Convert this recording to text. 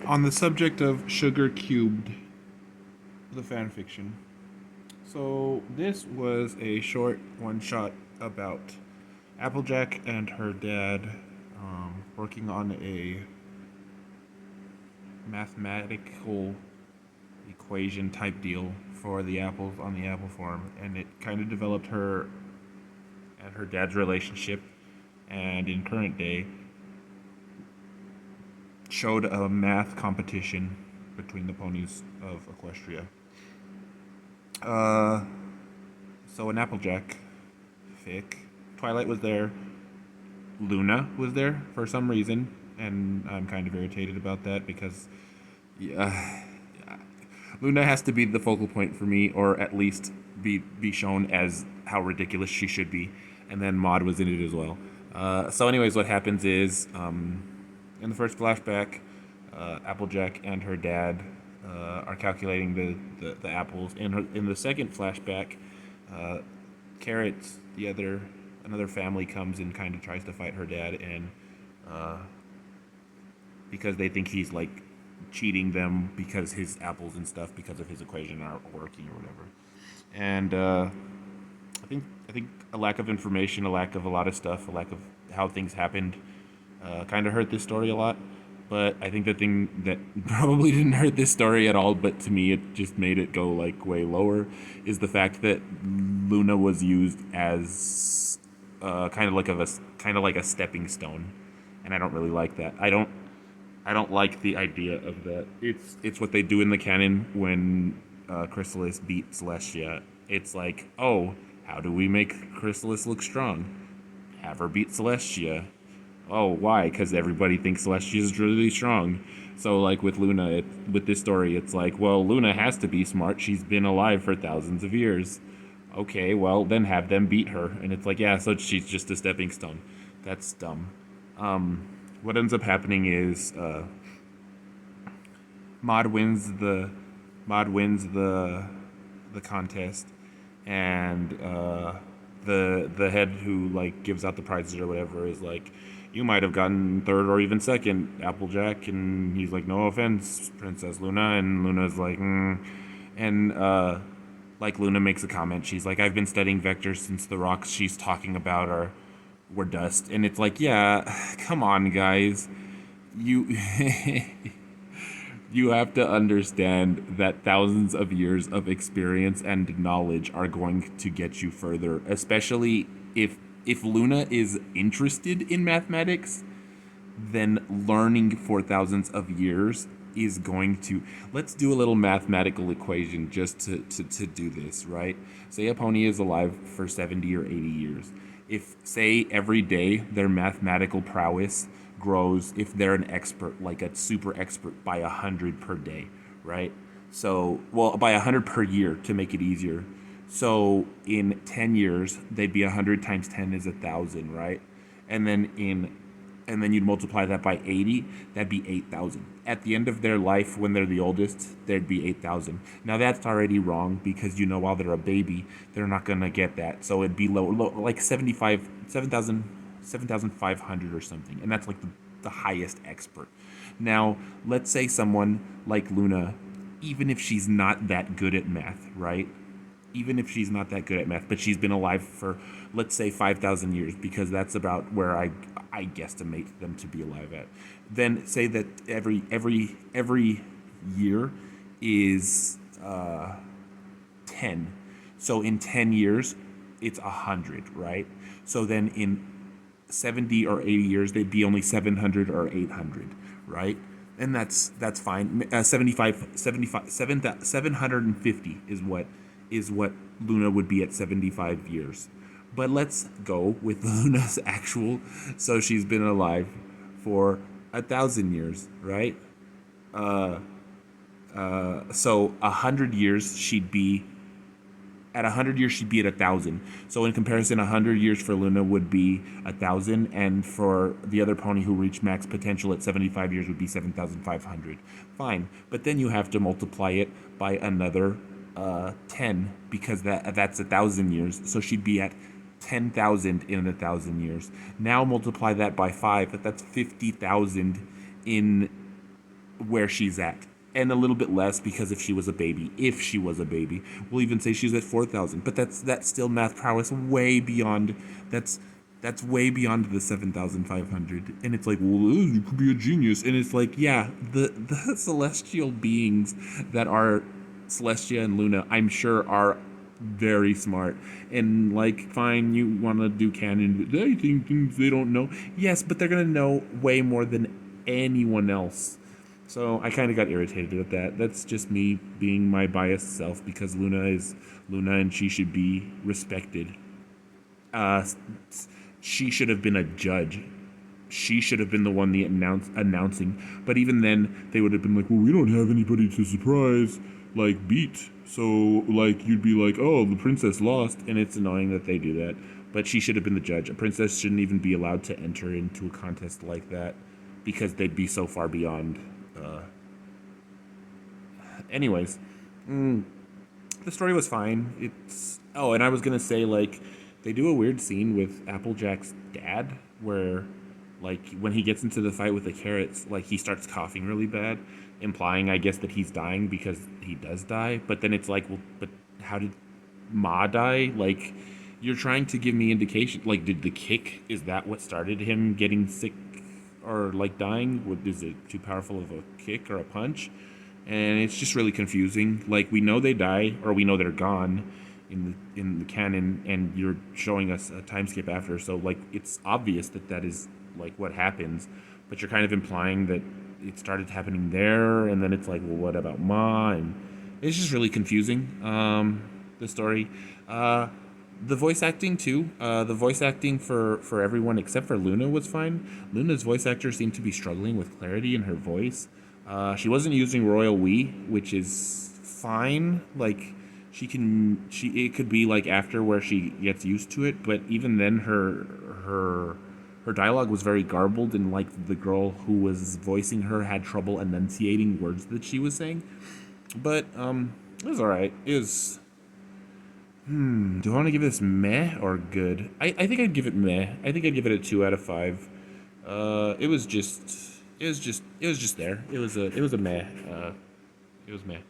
On the subject of Sugar Cubed, the fanfiction. So, this was a short one shot about Applejack and her dad working on a mathematical equation type deal for the apples on the apple farm, and it kind of developed her and her dad's relationship, and in current day showed a math competition between the ponies of Equestria. Uh, so an Applejack fic. Twilight was there. Luna was there for some reason, and I'm kind of irritated about that because, yeah, Luna has to be the focal point for me, or at least be shown as how ridiculous she should be. And then Maud was in it as well. So, anyways, what happens is in the first flashback, Applejack and her dad are calculating the apples. In the second flashback, Carrot, another family comes and kind of tries to fight her dad, and because they think he's like cheating them because his apples and stuff because of his equation aren't working or whatever. And I think a lack of information, a lack of a lot of stuff, a lack of how things happened, kind of hurt this story a lot. But I think the thing that probably didn't hurt this story at all, but to me it just made it go like way lower, is the fact that Luna was used as kind of like a stepping stone, and I don't really like that. I don't like the idea of that. It's what they do in the canon when Chrysalis beat Celestia. It's like, oh, how do we make Chrysalis look strong? Have her beat Celestia. Oh, why? Because everybody thinks Celestia is really strong. So, like with Luna, with this story, it's like, well, Luna has to be smart. She's been alive for thousands of years. Okay, well, then have them beat her. And it's like, yeah, so she's just a stepping stone. That's dumb. What ends up happening is Mod wins the contest, and the head who like gives out the prizes or whatever is like, you might have gotten third or even second, Applejack, and he's like, no offense, Princess Luna, and Luna's like, and like Luna makes a comment. She's like, I've been studying vectors since the rocks she's talking about were dust, and it's like, yeah, come on, guys, you. You have to understand that thousands of years of experience and knowledge are going to get you further, especially if Luna is interested in mathematics, then learning for thousands of years is going to, let's do a little mathematical equation just to do this, right? Say a pony is alive for 70 or 80 years. If, say, every day their mathematical prowess grows, if they're an expert, like a super expert, by 100 per day, right? So, well, by 100 per year to make it easier. So in 10 years, they'd be 100 times 10 is 1,000, right? And then you'd multiply that by 80, that'd be 8,000. At the end of their life, when they're the oldest, there'd be 8,000. Now that's already wrong because, while they're a baby, they're not going to get that. So it'd be low, like 7,500 or something. And that's like the highest expert. Now, let's say someone like Luna, even if she's not that good at math, right? Even if she's not that good at math, but she's been alive for, let's say, 5,000 years, because that's about where I guesstimate them to be alive at. Then say that every year is 10. So in 10 years, it's 100, right? So then in 70 or 80 years, they'd be only 700 or 800, right? And that's fine. 750 is what Luna would be at 75 years. But let's go with Luna's actual. So she's been alive for 1,000 years, right? So 100 years she'd be at 100 years she'd be at 1,000. So in comparison, 100 years for Luna would be 1,000, and for the other pony who reached max potential at 75 years would be 7,500. Fine, but then you have to multiply it by another 10, because that's 1,000 years. So she'd be at 10,000 in 1,000 years. Now multiply that by 5. That's 50,000 in where she's at, and a little bit less because if she was a baby, we'll even say she's at 4,000. But that's still math prowess way beyond. That's way beyond the 7,500. And it's like, well, you could be a genius. And it's like, yeah, the celestial beings that are Celestia and Luna, I'm sure are very smart. And like, fine, you want to do canon, but they think things they don't know. Yes, but they're gonna know way more than anyone else. So I kind of got irritated at that. That's just me being my biased self because Luna is Luna and she should be respected. Uh, she should have been a judge. She should have been the one announcing. But even then, they would have been like, well, we don't have anybody to surprise, like, beat. So, like, you'd be like, oh, the princess lost. And it's annoying that they do that. But she should have been the judge. A princess shouldn't even be allowed to enter into a contest like that because they'd be so far beyond. Anyways, the story was fine. It's and I was gonna say like they do a weird scene with Applejack's dad where like when he gets into the fight with the carrots, like he starts coughing really bad, implying I guess that he's dying because he does die. But then it's like, well, but how did Ma die? Like you're trying to give me indication. Like did the kick is that what started him getting sick or like dying? Is it too powerful of a kick or a punch? And it's just really confusing. Like we know they die or we know they're gone in the canon, and you're showing us a time skip after. So like it's obvious that that is like what happens, but you're kind of implying that it started happening there, and then it's like, well, what about Ma? And it's just really confusing. The story. The voice acting too. The voice acting for everyone except for Luna was fine. Luna's voice actor seemed to be struggling with clarity in her voice. She wasn't using Royal We, which is fine. Like it could be like after where she gets used to it, but even then her dialogue was very garbled, and like the girl who was voicing her had trouble enunciating words that she was saying. But it was alright. It was do I want to give this meh or good? I think I'd give it meh. I think I'd give it a 2 out of 5. It was just there. It was a meh. It was meh.